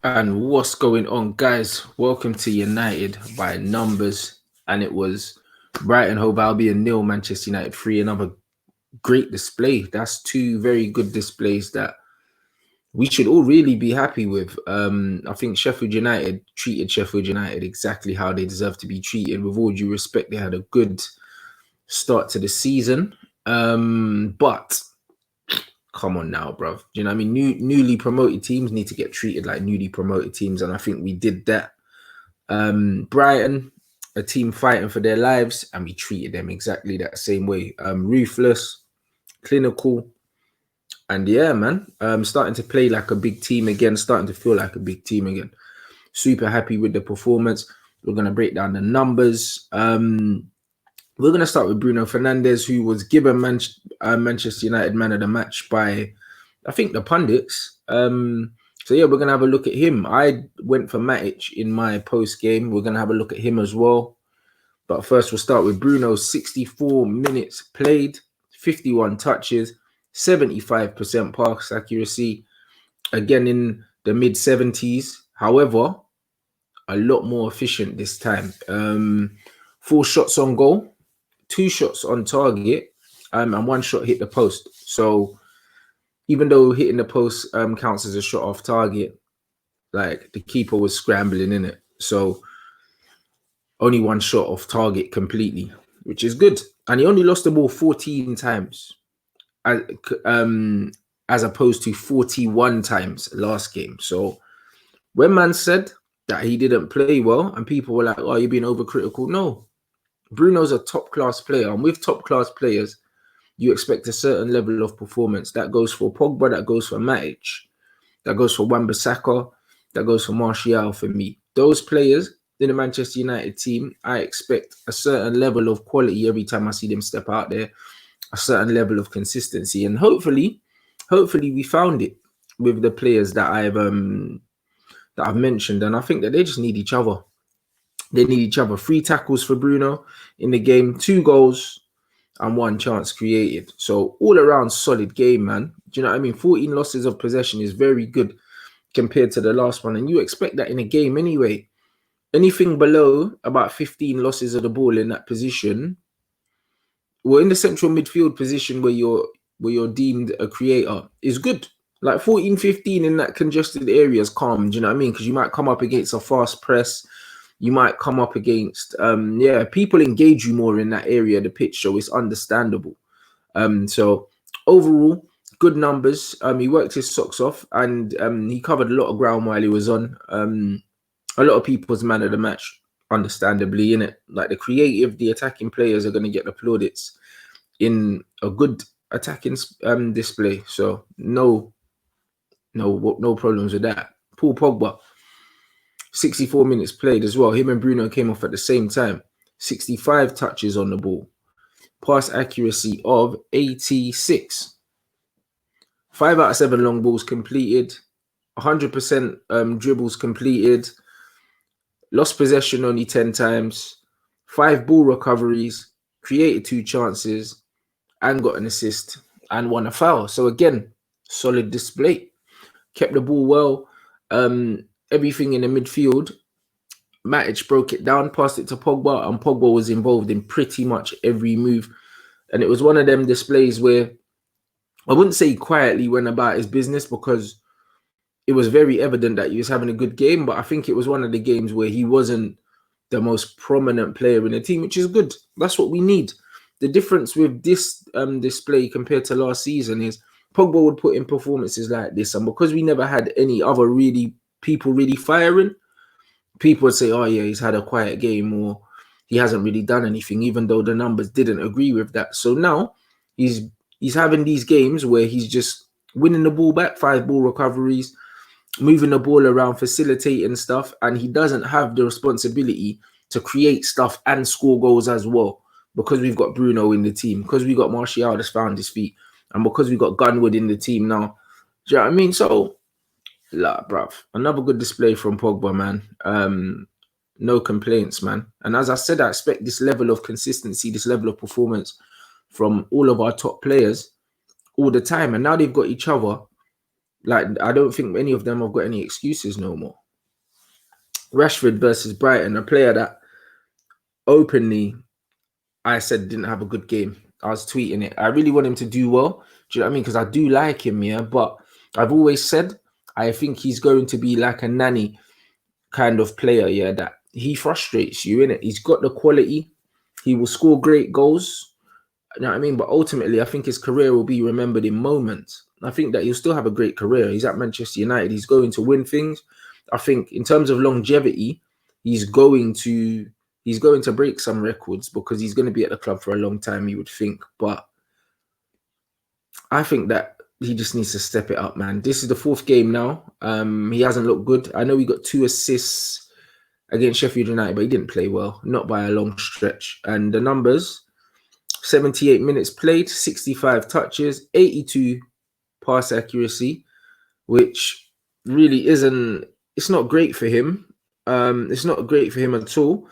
And what's going on, guys? Welcome to United by Numbers. And it was Brighton, Hove, Albion, nil, Manchester United 3. Another great display. That's two very good displays that we should all really be happy with. I think Sheffield United treated Sheffield United exactly how they deserve to be treated. With all due respect, they had a good start to the season. But come on now, bruv. Do you know what I mean? Newly promoted teams need to get treated like newly promoted teams, and I think we did that. Brighton, a team fighting for their lives, and we treated them exactly that same way. Ruthless, clinical, and yeah, man, starting to play like a big team again, starting to feel like a big team again. Super happy with the performance. We're going to break down the numbers. We're going to start with Bruno Fernandes, who was given Manchester United man of the match by, I think, the pundits. So, yeah, we're going to have a look at him. I went for Matic in my post-game. We're going to have a look at him as well. But first, we'll start with Bruno. 64 minutes played, 51 touches, 75% pass accuracy. Again, in the mid-70s. However, a lot more efficient this time. 4 shots on goal. 2 shots on target, and 1 shot hit the post. So even though hitting the post counts as a shot off target, like the keeper was scrambling in it. So only 1 shot off target completely, which is good. And he only lost the ball 14 times, as opposed to 41 times last game. So when man said that he didn't play well, and people were like, "Oh, you're being overcritical," no. Bruno's a top-class player, and with top-class players, you expect a certain level of performance. That goes for Pogba, that goes for Matic, that goes for Wan-Bissaka, that goes for Martial for me. Those players in the Manchester United team, I expect a certain level of quality every time I see them step out there, a certain level of consistency, and hopefully we found it with the players that I've mentioned, and I think that they just need each other. They need each other. 3 tackles for Bruno in the game, 2 goals and 1 chance created. So all around solid game, man. Do you know what I mean? 14 losses of possession is very good compared to the last one. And you expect that in a game anyway. Anything below about 15 losses of the ball in that position, well, in the central midfield position where you're deemed a creator, is good. Like 14, 15 in that congested area is calm. Do you know what I mean? Because you might come up against a fast press. You might come up against, people engage you more in that area of the pitch, so it's understandable. So overall, good numbers. He worked his socks off, and he covered a lot of ground while he was on. A lot of people's man of the match, understandably, in it. Like the attacking players are going to get the plaudits in a good attacking display. So no problems with that. Paul Pogba. 64 minutes played as well. Him and Bruno came off at the same time. 65 touches on the ball. Pass accuracy of 86. 5 out of 7 long balls completed. 100% dribbles completed. Lost possession only 10 times. 5 ball recoveries. Created 2 chances. And got an assist. And 1 a foul. So again, solid display. Kept the ball well. Everything in the midfield, Matic broke it down, passed it to Pogba, and Pogba was involved in pretty much every move. And it was one of them displays where I wouldn't say he quietly went about his business, because it was very evident that he was having a good game, but I think it was one of the games where he wasn't the most prominent player in the team, which is good. That's what we need. The difference with this display compared to last season is Pogba would put in performances like this, and because we never had any other people really firing, people would say, "Oh yeah, he's had a quiet game," or "He hasn't really done anything," even though the numbers didn't agree with that. So now he's having these games where he's just winning the ball back, 5 ball recoveries, moving the ball around, facilitating stuff, and he doesn't have the responsibility to create stuff and score goals as well, because we've got Bruno in the team, because we got Martial that's found his feet, and because we got Greenwood in the team now. Do you know what I mean? So bruv, another good display from Pogba, man. No complaints, man. And as I said, I expect this level of consistency, this level of performance from all of our top players all the time. And now they've got each other. Like, I don't think any of them have got any excuses no more. Rashford versus Brighton, a player that openly I said didn't have a good game. I was tweeting it. I really want him to do well. Do you know what I mean? Because I do like him, yeah. But I've always said I think he's going to be like a nanny kind of player, yeah, that he frustrates you, innit? He's got the quality. He will score great goals. You know what I mean? But ultimately, I think his career will be remembered in moments. I think that he'll still have a great career. He's at Manchester United. He's going to win things. I think in terms of longevity, he's going to break some records because he's going to be at the club for a long time, you would think. But I think that he just needs to step it up, man. This is the 4th game now. He hasn't looked good. I know he got 2 assists against Sheffield United, but he didn't play well, not by a long stretch. And the numbers: 78 minutes played, 65 touches, 82 pass accuracy, which really isn't, it's not great for him. It's not great for him at all.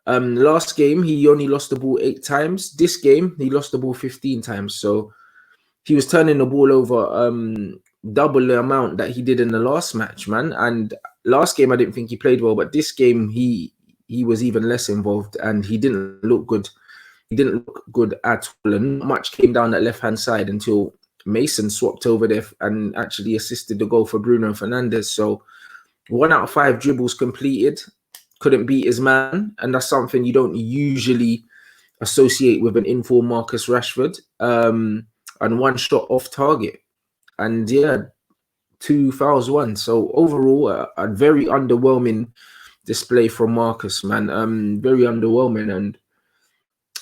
Last game, he only lost the ball 8 times. This game, he lost the ball 15 times. So he was turning the ball over double the amount that he did in the last match, man. And last game, I didn't think he played well, but this game, he was even less involved and he didn't look good. He didn't look good at all. And not much came down that left-hand side until Mason swapped over there and actually assisted the goal for Bruno Fernandes. So 1 out of 5 dribbles completed, couldn't beat his man. And that's something you don't usually associate with an informed Marcus Rashford. And 1 shot off target. And yeah, 2 fouls won. So overall, a very underwhelming display from Marcus, man. Very underwhelming. And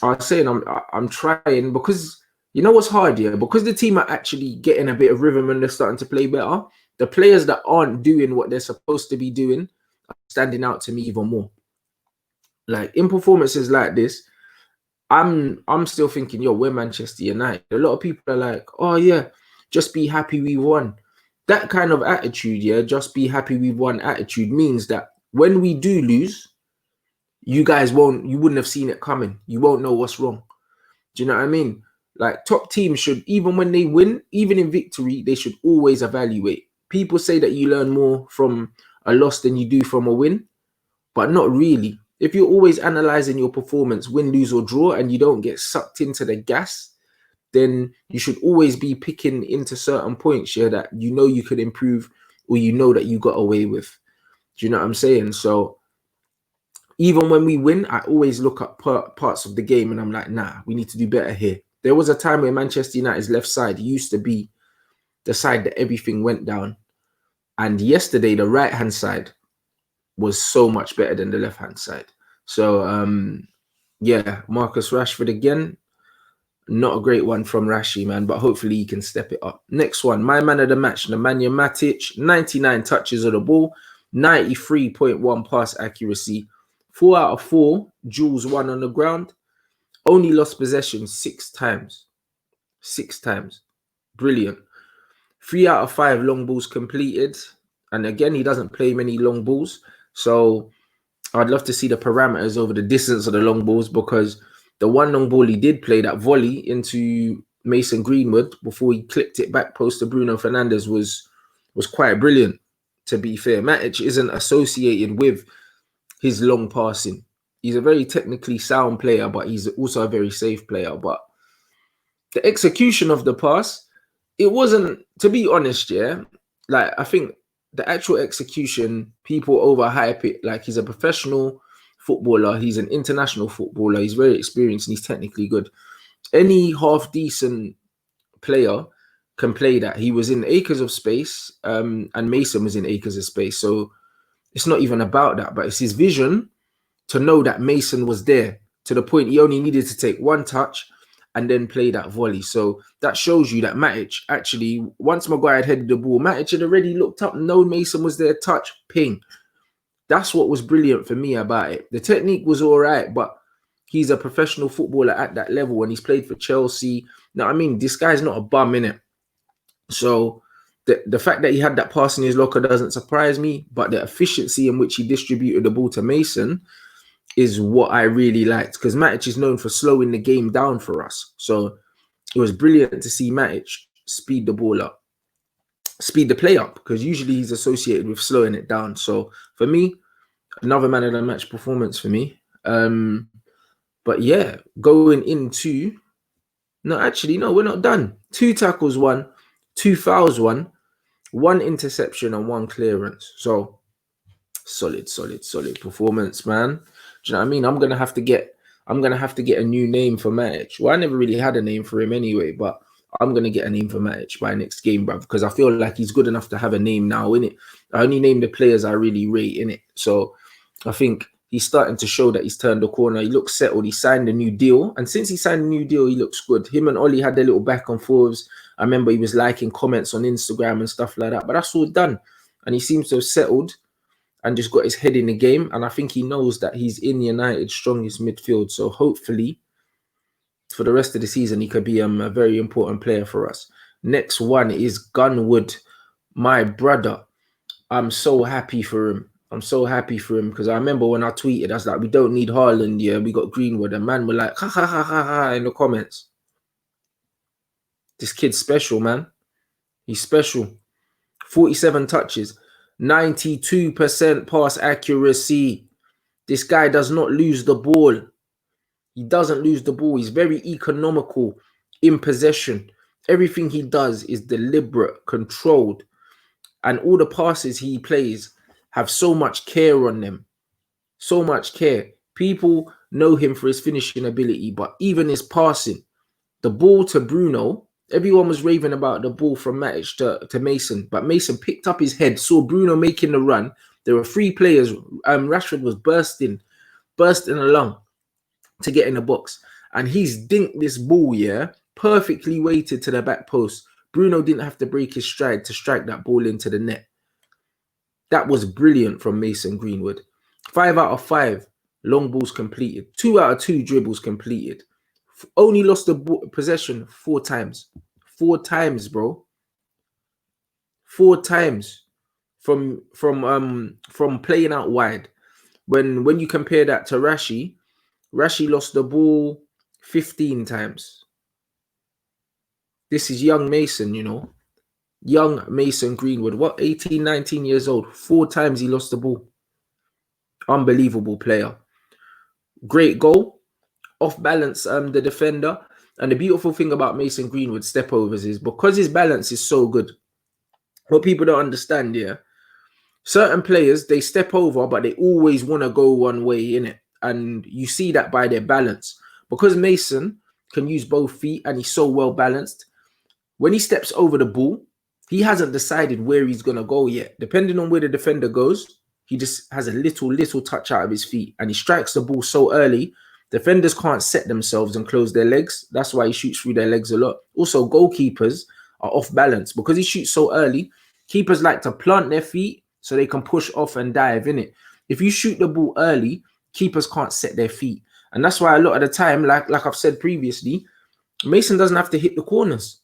I was saying I'm trying, because you know what's hard here? Because the team are actually getting a bit of rhythm and they're starting to play better. The players that aren't doing what they're supposed to be doing are standing out to me even more. Like in performances like this, I'm still thinking, yo, we're Manchester United. A lot of people are like, oh yeah, just be happy we won. That kind of attitude, yeah, just be happy we won attitude means that when we do lose, you wouldn't have seen it coming. You won't know what's wrong. Do you know what I mean? Like top teams should, even when they win, even in victory, they should always evaluate. People say that you learn more from a loss than you do from a win, but not really. If you're always analyzing your performance, win, lose, or draw, and you don't get sucked into the gas, then you should always be picking into certain points here that you know you could improve or you know that you got away with. Do you know what I'm saying? So even when we win, I always look at parts of the game and I'm like, nah, we need to do better here. There was a time where Manchester United's left side used to be the side that everything went down. And yesterday, the right-hand side was so much better than the left-hand side. So, yeah, Marcus Rashford again. Not a great one from Rashi, man, but hopefully he can step it up. Next one, my man of the match, Nemanja Matic, 99 touches of the ball, 93.1 pass accuracy, 4 out of 4 duels won on the ground, only lost possession 6 times. 6 times. Brilliant. 3 out of 5 long balls completed. And again, he doesn't play many long balls. So I'd love to see the parameters over the distance of the long balls, because the 1 long ball he did play, that volley into Mason Greenwood before he clipped it back post to Bruno Fernandes, was quite brilliant, to be fair. Matic isn't associated with his long passing. He's a very technically sound player, but he's also a very safe player. But the execution of the pass, it wasn't, to be honest, yeah, like I think the actual execution, people overhype it. Like he's a professional footballer, he's an international footballer, he's very experienced and he's technically good. Any half decent player can play that. He was in acres of space, and Mason was in acres of space. So it's not even about that, but it's his vision to know that Mason was there, to the point he only needed to take 1 touch and then play that volley. So that shows you that Matic actually, once Maguire had headed the ball, Matic had already looked up, known Mason was there, touch, ping. That's what was brilliant for me about it. The technique was all right, but he's a professional footballer at that level and he's played for Chelsea. Now, I mean, this guy's not a bum, innit? So the fact that he had that pass in his locker doesn't surprise me, but the efficiency in which he distributed the ball to Mason is what I really liked, because Matic is known for slowing the game down for us. So it was brilliant to see Matic speed the ball up. speed the play up, because usually he's associated with slowing it down. So for me, another man of the match performance for me. But yeah, going into no, actually, no, we're not done. 2 tackles, 1, 2 fouls, 1 interception, and 1 clearance. So solid performance, man. Do you know what I mean? I'm gonna have to get a new name for Matic. Well, I never really had a name for him anyway, but I'm gonna get a name for Matic by next game, bruv, because I feel like he's good enough to have a name now, innit? I only name the players I really rate, innit? So I think he's starting to show that he's turned the corner. He looks settled. He signed a new deal, and since he signed a new deal, he looks good. Him and Ollie had their little back and forths. I remember he was liking comments on Instagram and stuff like that, but that's all done, and he seems to have settled and just got his head in the game. And I think he knows that he's in United's strongest midfield. So hopefully for the rest of the season, he could be a very important player for us. Next one is Greenwood, my brother. I'm so happy for him. I'm so happy for him, because I remember when I tweeted, I was like, we don't need Haaland, yeah, we got Greenwood. And man were like, ha, ha, ha, ha, ha, in the comments. This kid's special, man. He's special. 47 touches. 92% pass accuracy. This guy does not lose the ball. He doesn't lose the ball. He's very economical in possession. Everything he does is deliberate, controlled. And all the passes he plays have so much care on them. So much care. People know him for his finishing ability, but even his passing. The ball to Bruno, everyone was raving about the ball from Matic to Mason, but Mason picked up his head, saw Bruno making the run. There were 3 players. Rashford was bursting along to get in the box, and he's dinked this ball, yeah, perfectly weighted to the back post. Bruno didn't have to break his stride to strike that ball into the net. That was brilliant from Mason Greenwood. 5 out of 5 long balls completed. 2 out of 2 dribbles completed. Only lost the possession 4 times. 4 times, bro. 4 times from playing out wide. When you compare that to Rashi lost the ball 15 times. This is young Mason, you know. Young Mason Greenwood. What, 18, 19 years old? 4 times he lost the ball. Unbelievable player. Great goal. Off balance the defender. And the beautiful thing about Mason Greenwood step overs is because his balance is so good. What people don't understand here, certain players, they step over, but they always want to go one way, innit? And you see that by their balance. Because Mason can use both feet and he's so well balanced, when he steps over the ball, he hasn't decided where he's going to go yet. Depending on where the defender goes, he just has a little touch out of his feet, and he strikes the ball so early, defenders can't set themselves and close their legs. That's why he shoots through their legs a lot. Also, goalkeepers are off balance. Because he shoots so early, keepers like to plant their feet so they can push off and dive, innit? If you shoot the ball early, keepers can't set their feet. And that's why a lot of the time, like I've said previously, Mason doesn't have to hit the corners.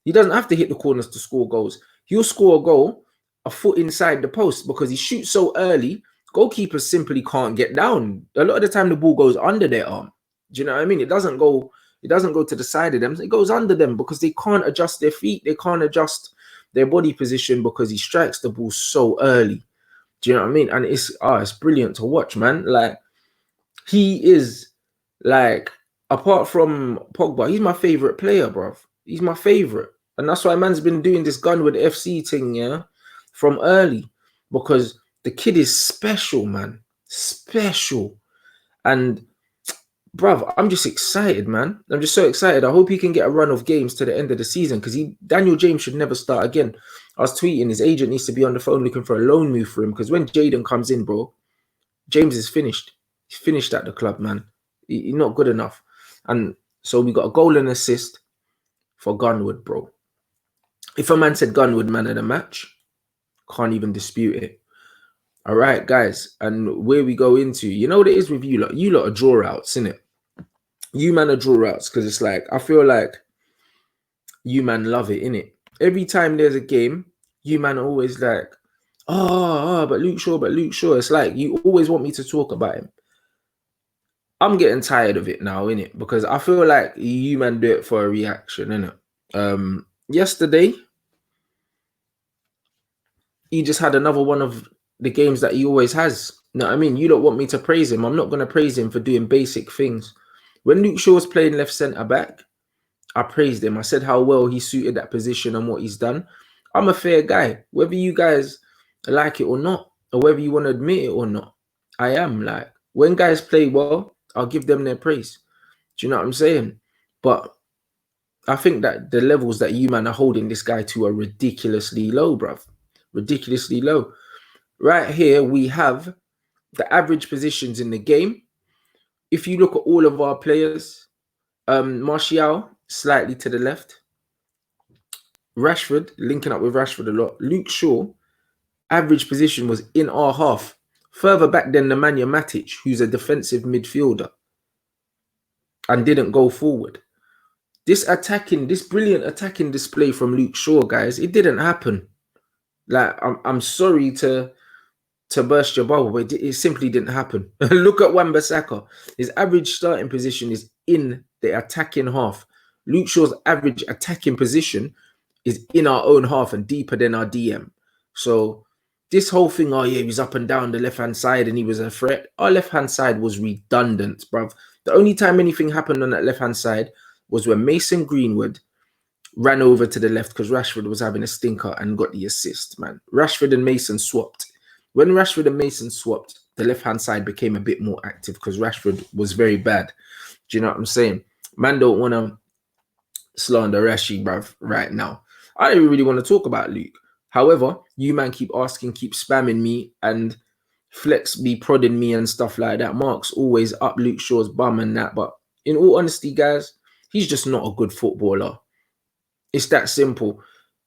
He doesn't have to hit the corners to score goals. He'll score a goal a foot inside the post because he shoots so early. Goalkeepers simply can't get down. A lot of the time, the ball goes under their arm. Do you know what I mean? It doesn't go to the side of them. It goes under them because they can't adjust their feet. They can't adjust their body position because he strikes the ball so early. Do you know what I mean? And it's brilliant to watch, man. Like, he is, like, apart from Pogba, he's my favorite player, bruv. He's my favorite. And that's why man's been doing this Greenwood FC thing, yeah, from early. Because the kid is special, man. Special. And, bruv, I'm just excited, man. I'm just so excited. I hope he can get a run of games to the end of the season, because Daniel James should never start again. I was tweeting, his agent needs to be on the phone looking for a loan move for him, because when Jaden comes in, bro, James is finished. He's finished at the club, man. He's not good enough. And so we got a goal and assist for Greenwood, bro. If a man said Greenwood man of the match, can't even dispute it. All right, guys. And where we go into, you know what it is with you lot? You lot are draw outs, innit? You man are draw outs, because it's like, I feel like you man love it, innit? Every time there's a game, you man are always like, but Luke Shaw. It's like, you always want me to talk about him. I'm getting tired of it now, innit? Because I feel like you man do it for a reaction, innit? Yesterday, he just had another one of the games that he always has. You know what I mean? You don't want me to praise him. I'm not going to praise him for doing basic things. When Luke Shaw was playing left centre back, I praised him. I said how well he suited that position and what he's done. I'm a fair guy, whether you guys like it or not, or whether you want to admit it or not. I am. Like, when guys play well, I'll give them their praise. Do you know what I'm saying? But I think that the levels that you man are holding this guy to are ridiculously low, bruv. Ridiculously low. Right here, we have the average positions in the game. If you look at all of our players, Martial, slightly to the left. Rashford, linking up with Rashford a lot. Luke Shaw, average position was in our half. Further back than Nemanja Matic, who's a defensive midfielder and didn't go forward. This brilliant attacking display from Luke Shaw, guys, it didn't happen. Like, I'm sorry to burst your bubble, but it simply didn't happen. Look at Wan-Bissaka. His average starting position is in the attacking half. Luke Shaw's average attacking position is in our own half and deeper than our DM. So this whole thing, oh yeah, he was up and down the left-hand side and he was a threat. Our left-hand side was redundant, bruv. The only time anything happened on that left-hand side was when Mason Greenwood ran over to the left because Rashford was having a stinker and got the assist, man. Rashford and Mason swapped. When Rashford and Mason swapped, the left-hand side became a bit more active because Rashford was very bad. Do you know what I'm saying? Man don't want to slander Rashi, bruv, right now. I don't really want to talk about Luke. However, you man keep asking, keep spamming me, and Flex be prodding me and stuff like that. Mark's always up Luke Shaw's bum and that. But in all honesty, guys, he's just not a good footballer. It's that simple.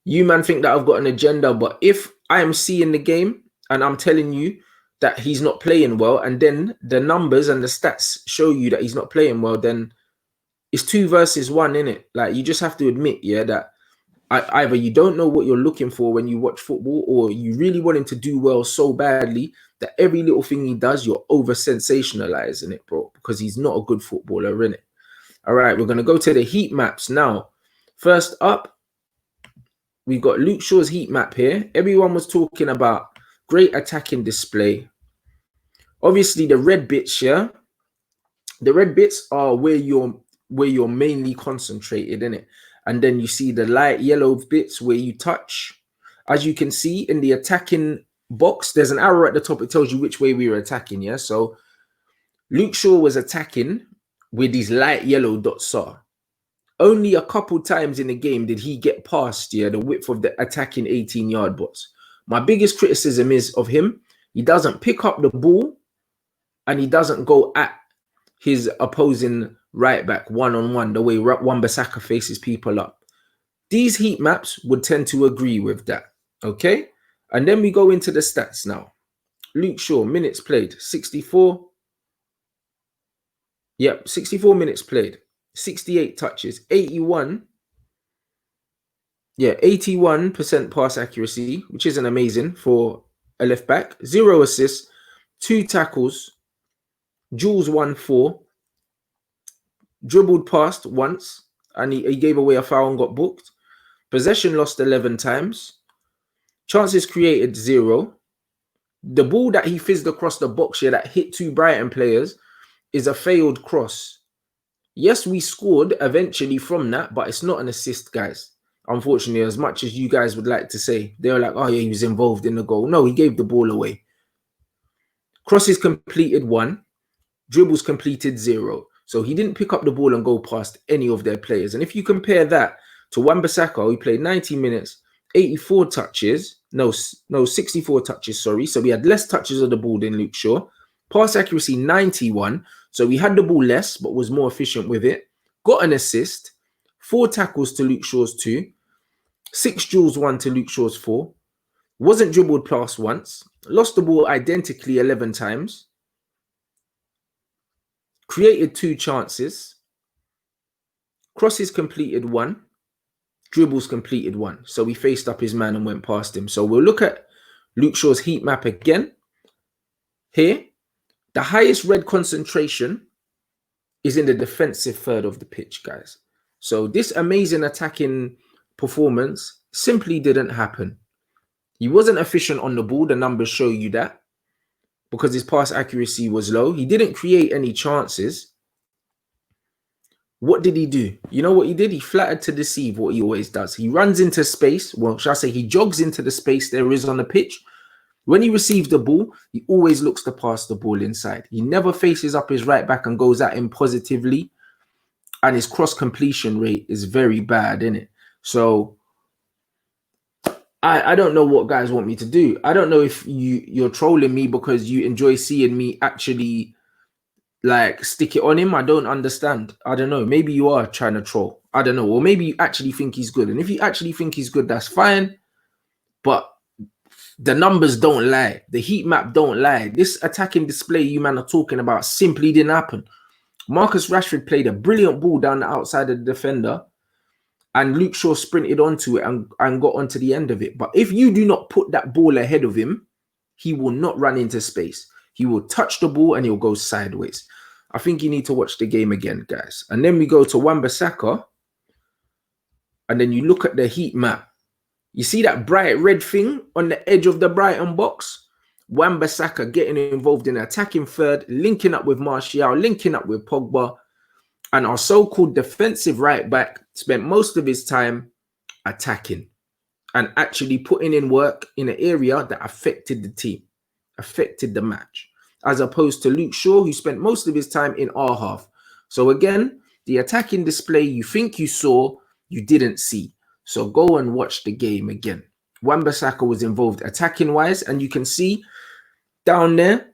You man think that I've got an agenda, but if I am seeing the game and I'm telling you that he's not playing well, and then the numbers and the stats show you that he's not playing well, then it's 2 versus 1, innit? Like, you just have to admit, yeah, that either you don't know what you're looking for when you watch football, or you really want him to do well so badly that every little thing he does, you're over-sensationalizing it, bro, because he's not a good footballer, innit? All right, we're going to go to the heat maps now. First up, we've got Luke Shaw's heat map here. Everyone was talking about great attacking display. Obviously, the red bits here, the red bits are where you're mainly concentrated in it. And then you see the light yellow bits where you touch. As you can see in the attacking box, there's an arrow at the top. It tells you which way we were attacking, yeah? So Luke Shaw was attacking where these light yellow dots are. Only a couple times in the game did he get past, yeah, the width of the attacking 18-yard box. My biggest criticism is of him, he doesn't pick up the ball and he doesn't go at his opposing right back one-on-one the way Wan-Bissaka faces people up. These heat maps would tend to agree with that, okay? And then we go into the stats now. Luke Shaw, minutes played, 64. Yep, 64 minutes played, 68 touches, 81. Yeah, 81% pass accuracy, which isn't amazing for a left back. 0 assists, 2 tackles, Jules won 4, dribbled past once, and he gave away a foul and got booked. Possession lost 11 times. Chances created 0. The ball that he fizzed across the box here that hit 2 Brighton players is a failed cross. Yes, we scored eventually from that, but it's not an assist, guys. Unfortunately, as much as you guys would like to say, they were like, oh yeah, he was involved in the goal. No, he gave the ball away. Crosses completed 1, dribbles completed 0. So he didn't pick up the ball and go past any of their players. And if you compare that to Wan-Bissaka, who played 90 minutes, 84 touches, no, 64 touches, sorry. So we had less touches of the ball than Luke Shaw. Pass accuracy 91. So we had the ball less, but was more efficient with it. Got an assist, 4 tackles to Luke Shaw's 2, 6 duels 1 to Luke Shaw's 4. Wasn't dribbled past once. Lost the ball identically 11 times. Created 2 chances. Crosses completed 1. Dribbles completed 1. So we faced up his man and went past him. So we'll look at Luke Shaw's heat map again. Here, the highest red concentration is in the defensive third of the pitch, guys. So this amazing attacking performance simply didn't happen. He wasn't efficient on the ball. The numbers show you that, because his pass accuracy was low. He didn't create any chances. What did he do? You know what he did? He flattered to deceive, what he always does. He runs into space. Well, should I say he jogs into the space there is on the pitch. When he receives the ball, he always looks to pass the ball inside. He never faces up his right back and goes at him positively. And his cross completion rate is very bad, isn't it? So I don't know what guys want me to do. I don't know if you're trolling me because you enjoy seeing me actually like stick it on him. I don't understand. I don't know. Maybe you are trying to troll. I don't know. Or maybe you actually think he's good. And if you actually think he's good, that's fine. But the numbers don't lie. The heat map don't lie. This attacking display you man are talking about simply didn't happen. Marcus Rashford played a brilliant ball down the outside of the defender, and Luke Shaw sprinted onto it and got onto the end of it. But if you do not put that ball ahead of him, he will not run into space. He will touch the ball and he'll go sideways. I think you need to watch the game again, guys. And then we go to Wan-Bissaka. And then you look at the heat map. You see that bright red thing on the edge of the Brighton box? Wan-Bissaka getting involved in attacking third, linking up with Martial, linking up with Pogba. And our so-called defensive right back spent most of his time attacking and actually putting in work in an area that affected the team, affected the match, as opposed to Luke Shaw, who spent most of his time in our half. So again, the attacking display you think you saw, you didn't see. So go and watch the game again. Wan-Bissaka was involved attacking-wise, and you can see down there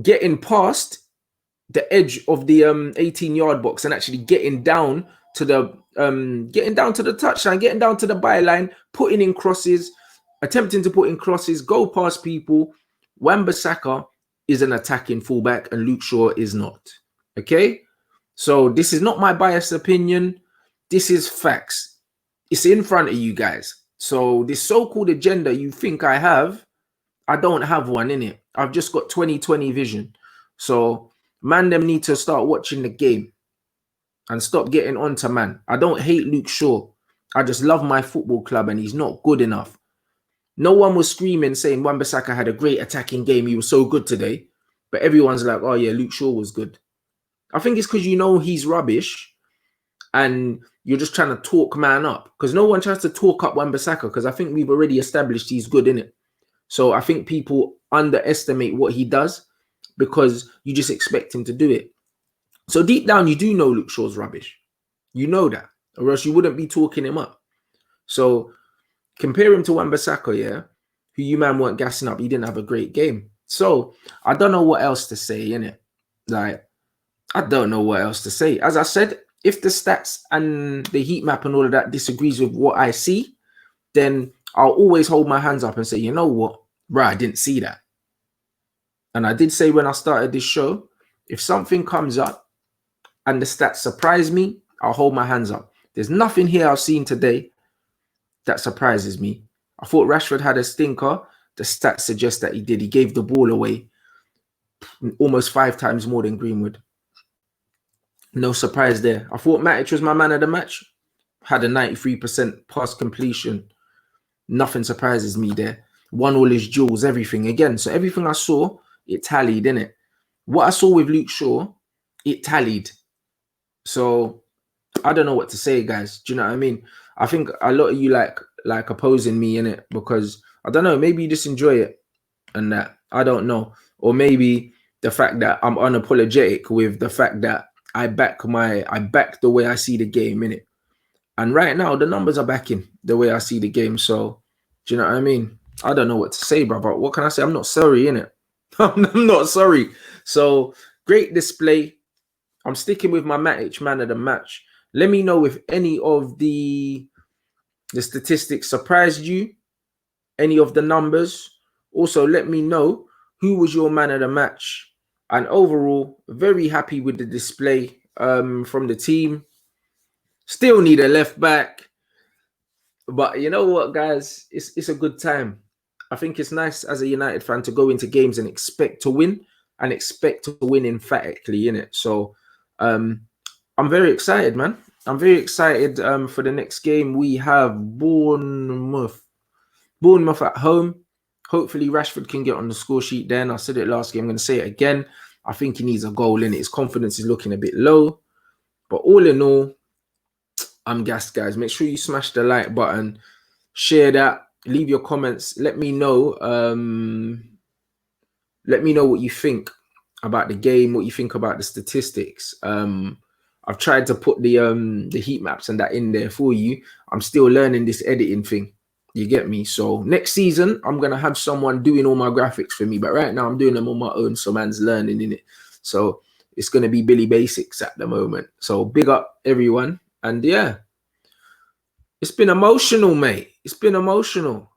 getting past the edge of the 18-yard box and actually getting down to the touchline, getting down to the byline, putting in crosses, attempting to put in crosses, go past people. Wan-Bissaka is an attacking fullback and Luke Shaw is not. Okay? So this is not my biased opinion. This is facts. It's in front of you guys. So this so-called agenda you think I have, I don't have one in it. I've just got 20/20 vision. So man, them need to start watching the game and stop getting onto man. I don't hate Luke Shaw. I just love my football club and he's not good enough. No one was screaming saying Wan-Bissaka had a great attacking game. He was so good today. But everyone's like, oh yeah, Luke Shaw was good. I think it's because you know he's rubbish and you're just trying to talk man up. Because no one tries to talk up Wan-Bissaka because I think we've already established he's good, innit? So I think people underestimate what he does because you just expect him to do it. So deep down, you do know Luke Shaw's rubbish. You know that, or else you wouldn't be talking him up. So compare him to Wan-Bissaka, yeah, who you man weren't gassing up. He didn't have a great game. So I don't know what else to say, innit? Like, I don't know what else to say. As I said, if the stats and the heat map and all of that disagrees with what I see, then I'll always hold my hands up and say, you know what, bro, I didn't see that. And I did say when I started this show, if something comes up and the stats surprise me, I'll hold my hands up. There's nothing here I've seen today that surprises me. I thought Rashford had a stinker. The stats suggest that he did. He gave the ball away almost 5 times more than Greenwood. No surprise there. I thought Matic was my man of the match. Had a 93% pass completion. Nothing surprises me there. Won all his duels, everything. Again, so everything I saw, it tallied, innit? What I saw with Luke Shaw, it tallied. So I don't know what to say, guys. Do you know what I mean? I think a lot of you like opposing me in it because I don't know, maybe you just enjoy it and that. I don't know. Or maybe the fact that I'm unapologetic with the fact that I back the way I see the game, innit? And right now the numbers are backing the way I see the game. So do you know what I mean? I don't know what to say, brother. What can I say? I'm not sorry, innit? I'm not sorry. So great display. I'm sticking with my Matic man of the match. Let me know if any of the statistics surprised you, any of the numbers. Also, let me know who was your man of the match. And overall, very happy with the display from the team. Still need a left back. But you know what, guys? It's a good time. I think it's nice as a United fan to go into games and expect to win and expect to win emphatically, innit? So I'm very excited, man. I'm very excited for the next game. We have Bournemouth. Bournemouth at home. Hopefully Rashford can get on the score sheet then. I said it last game. I'm going to say it again. I think he needs a goal in it. His confidence is looking a bit low. But all in all, I'm gassed, guys. Make sure you smash the like button. Share that. Leave your comments. Let me know. Let me know what you think about the game, what you think about the statistics. I've tried to put the heat maps and that in there for you. I'm still learning this editing thing. You get me? So next season, I'm going to have someone doing all my graphics for me. But right now, I'm doing them on my own. So man's learning in it. So it's going to be Billy Basics at the moment. So big up everyone. And yeah, it's been emotional, mate. It's been emotional.